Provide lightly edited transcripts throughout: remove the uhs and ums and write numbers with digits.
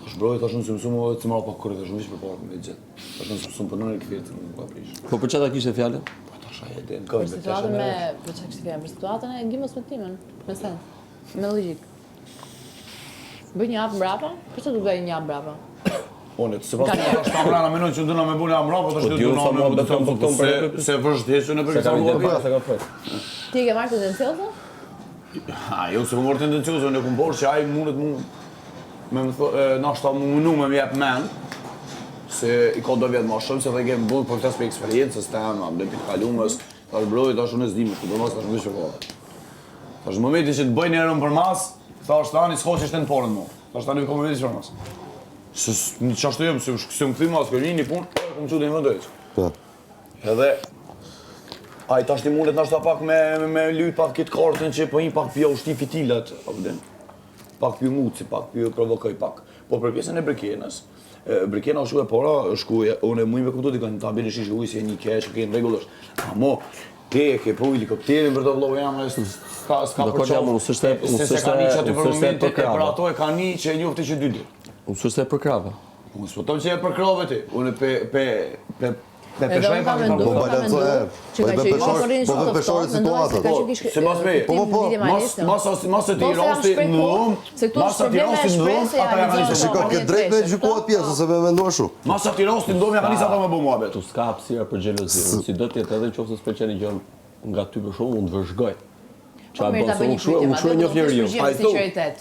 Shbroj, tash nëse mësumë të marrë pak kërë, tash në vishë për parë me gjithë. Tash nëse mësumë për nënë e këfirë, nuk ka prish. Po për çfarë kishte fjalën? Po tash a e den, Për situatën me... Për çka kishte fjalën? Për situatën e gjimës me timen, me sens, me logjik. Bëj një hap mbrapa? Për çfarë do bëj një hap mbrapa? Unë, se pas tash ta mbrana menoj që duna me bune a mbrapa, tash Po, të duna me bune të botton për se vështesën e për kësa Ti e ke marrë tendencioze? Jo, se më morë tendencioze, unë e kumë borë që ai mundet mu me më thë, nashta më munu me më jep men, se i ka 2 vjetë ma shumë, se dhe kemë bërë për këtë për eksperiencës të emë, më lepit kalumës, tash broj, tash unë e zdimë, shku për mas, tash më vishë për tash në momentin që të bëj njerën për mas, tash tani s'ko që ishte në porën mu, tash tani kom vishë për mas. Se në qashtu jem, se më këthi mas, kërë një punë, kom që të një vëndojq. Edhe, ai tash ti mundet nashta pak me lyt pak këtë kartën që po një pak pjo shti fitilat, pak pjo muci, pak pjo provokoj pak. Po për pjesën e Brekenës, Brekena është shku e pora, unë e mujnë me këmëtu t'i kanë tabeli shishë ujë si e një kesh, ke në regullësht. Amo, te ke po helikopterin për të vlogu jamë, s'ka për qovë, se ka një që aty për momentit, e për ato e ka një që e njofti që 2 ditë. Unë s'është e për krava. Unë s'po tom që e për krave ti, unë pe Edhe unë ka mendu, që ka që ju motorin shumë të ftohtë, mendoj se ka që kishë se mas me, mas e ti rasti në dhumë, mas e ti rasti në dhumë, ata ja ka njëse. Shiko, ke drejt me gjykuat pjesë, se me mendua shumë. Mas e ti rasti në dhumë, ja ka njëse ata me bu mua betë. Tu s'ka hapësira për xhelozi. Si do t'jetë edhe nëse s'pëlqen një gjë nga ty për shumë, unë të vëzhgoj. Po mirë ta bëj një pyetje, unë një njeriu. Sinqeritet.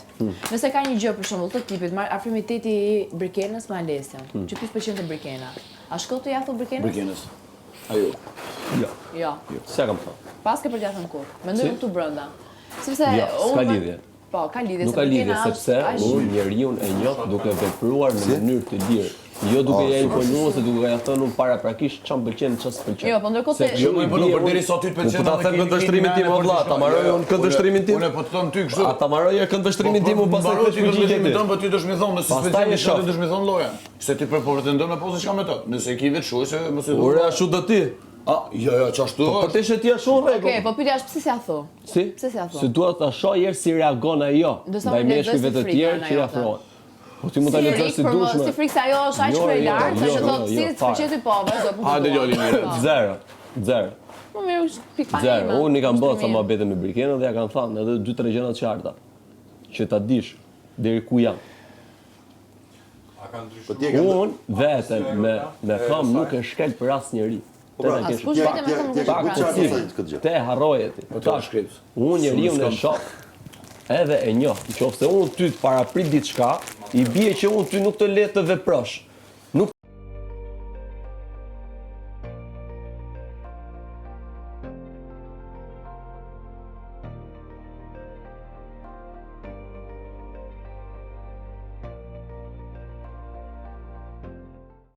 Nëse ka një gjë për shembull të tipit, afrimiteti i Brekenës me Alesian, që ky pëlqente Brekena. A shkoj të ja thon Brekenës? Brekenës. Ajo. Jo. S'e kam thënë. Pas ke për t'ja thënë kur. Mendoj këtu brenda. Sepse s'ka lidhje. Po, ka lidhje. Nuk ka lidhje sepse unë njeriu e njoh duke vepruar në mënyrë të lirë. Jo duke ja imponuar se duke ja thënë unë paraprakisht ç'm pëlqen ç'm s'pëlqen. Jo, po ndërkohë se jo më bënu për deri sa ty të pëlqen. Po ta them këndvështrimin tim o vlla, ta marroj unë këndvështrimin tim. Unë po të them ty kështu. Ta marroj këndvështrimin tim u pastaj të përgjigjesh ti. Po ti dosh më thonë, nëse s'pëlqen ti dosh më thonë lloja. Se ti po pretendon me pozë çka me tot. Nëse ki vetë shuaj se mos e do. Ore ashtu do ti. Jo, çashtu. Po ti she ti ashtu rregull. Okej, po pyetja është pse si ja thu? Si? Pse si ja thu? Se dua ta shoh herë si reagon ajo. Ndaj meshkujve të tjerë që i afrohen. Po ti mund ta lexosh si dush. Si friksa ajo është aq shpejt lart, se thotë si të pëlqej ty po, vazhdo punë. Hajde Joli mirë. Zero. Po mirë, pikë. Zero. Unë i kam bërë sa mohabete me Brekenën dhe ja kam thënë edhe 2-3 gjëra të qarta. Që ta dish deri ku jam. Unë vetëm me kam nuk e shkel për asnjëri. Te harroje ti. Po ta shkrit. Unë njeriu në shok. Edhe e njoh, nëse unë ty të paraprit diçka, i bie që unë ty nuk të le të veprosh.